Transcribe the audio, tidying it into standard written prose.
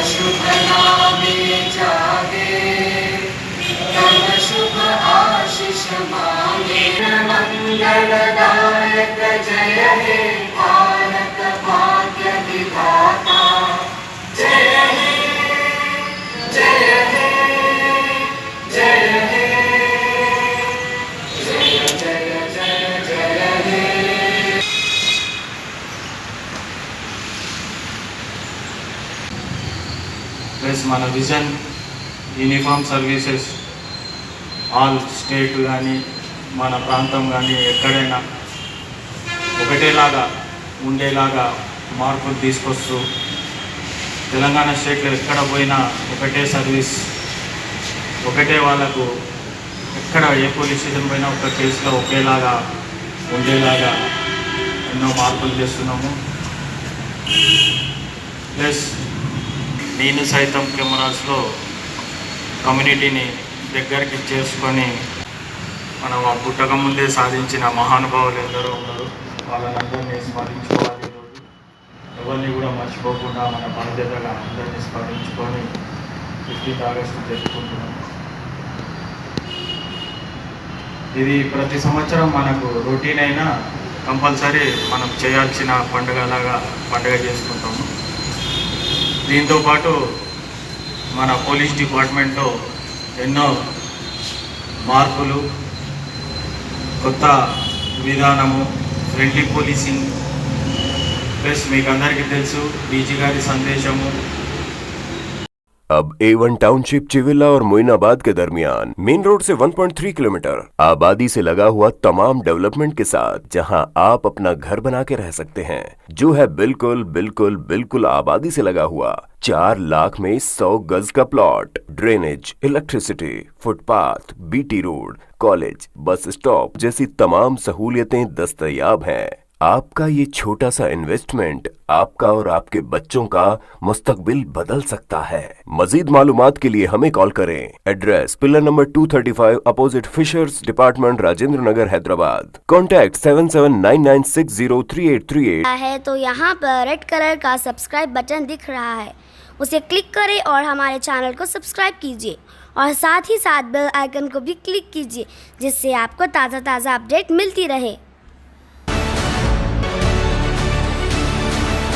शुभ नामे जागे, तब शुभ आशीष मांगे। मंगलदायक जय हे भारत भाग्य विधाता, जय हे जय हे जय हे जय जय जय जय हे। ప్లస్ మన vision uniform services all state కానీ మన ప్రాంతం కానీ ఎక్కడైనా ఒకటేలాగా ఉండేలాగా మార్పులు తీసుకొస్తూ తెలంగాణ స్టేట్లో ఎక్కడ పోయినా ఒకటే సర్వీస్, ఒకటే వాళ్ళకు ఎక్కడ ఏ పోలీస్ స్టేషన్ పోయినా ఒక కేసులో ఒకేలాగా ఉండేలాగా ఎన్నో మార్పులు చేస్తున్నాము. ప్లస్ నేను సైతం కెమెరాస్లో కమ్యూనిటీని దగ్గరికి చేసుకొని మనం ఆ పుట్టక ముందే సాధించిన మహానుభావులు ఎందరో ఉన్నారు, వాళ్ళందరినీ స్మరించుకోవాలి. ఈరోజు ఎవరిని కూడా మర్చిపోకుండా మన బాధ్యతగా అందరినీ స్మరించుకొని 15 ఆగస్టు జరుపుకుంటున్నాం. ఇది ప్రతి సంవత్సరం మనకు రొటీన్ అయినా కంపల్సరీ మనం చేయాల్సిన పండుగ చేసుకుంటాము. దీంతోపాటు మన పోలీస్ డిపార్ట్మెంట్లో ఎన్నో మార్పులు, కొత్త విధానము, ఫ్రెండ్లీ పోలీసింగ్, ప్లస్ మీకు అందరికీ తెలుసు డీజీ గారి సందేశము. अब A1 टाउनशिप चिविल्ला और मोइनाबाद के दरमियान मेन रोड से 1.3 किलोमीटर आबादी से लगा हुआ तमाम डेवलपमेंट के साथ जहां आप अपना घर बना के रह सकते हैं, जो है बिल्कुल बिल्कुल बिल्कुल आबादी से लगा हुआ 4 लाख में 100 गज का plot, drainage, electricity, footpath, BT road, college, bus stop जैसी तमाम सहूलियतें दस्तयाब हैं। आपका ये छोटा सा इन्वेस्टमेंट आपका और आपके बच्चों का मुस्तकबिल बदल सकता है। मजीद मालूमात के लिए हमें कॉल करें। Address pillar number 235 opposite fishers department, Rajendra Nagar, Hyderabad. Contact 7799603838 है तो यहाँ पर रेड कलर का सब्सक्राइब बटन दिख रहा है, उसे क्लिक करें और हमारे चैनल को सब्सक्राइब कीजिए और साथ ही साथ बेल आइकन को भी क्लिक कीजिए, जिससे आपको ताज़ा अपडेट मिलती रहे।